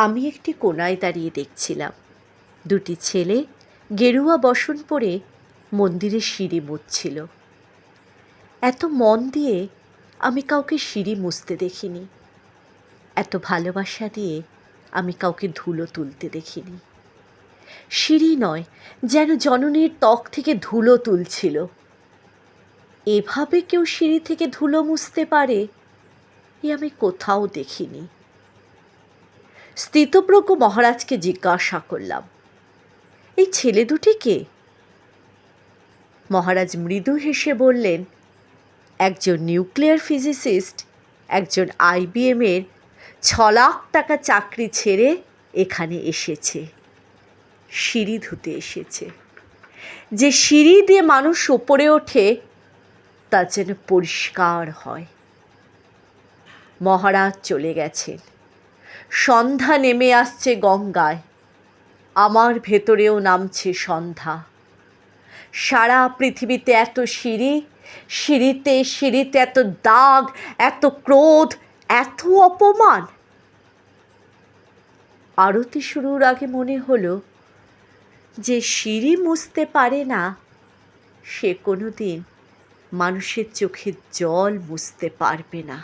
আমি একটি কোণায় দাঁড়িয়ে দেখছিলাম দুটি ছেলে গেরুয়া বসন পরে মন্দিরের সিঁড়ি মুছছিল। এত মন দিয়ে আমি কাউকে সিঁড়ি মুছতে দেখিনি, এত ভালোবাসা দিয়ে আমি কাউকে ধুলো তুলতে দেখিনি। সিঁড়ি নয়, যেন জননীর ত্বক থেকে ধুলো তুলছিল। এভাবে কেউ সিঁড়ি থেকে ধুলো মুছতে পারে এ আমি কোথাও দেখিনি। স্থিতপ্রজ্ঞ মহারাজকে জিজ্ঞাসা করলাম, এই ছেলে দুটি কে? মহারাজ মৃদু হেসে বললেন, একজন নিউক্লিয়ার ফিজিসিস্ট, একজন IBM-এর 6 লাখ টাকা চাকরি ছেড়ে এখানে এসেছে, সিঁড়ি ধুতে এসেছে। যে সিঁড়ি দিয়ে মানুষ ওপরে ওঠে তা যেন পরিষ্কার হয়। মহারাজ চলে গেছেন, সন্ধ্যা নেমে আসছে গঙ্গায়, আমার ভেতরেও নামছে সন্ধ্যা। সারা পৃথিবীতে এত সিঁড়ি, সিঁড়িতে সিঁড়িতে এত দাগ, এত ক্রোধ, এত অপমান। আরতি শুরুর আগে মনে হলো, যে সিঁড়ি মুছতে পারে না সে কোনোদিন মানুষের চোখের জল মুছতে পারবে না।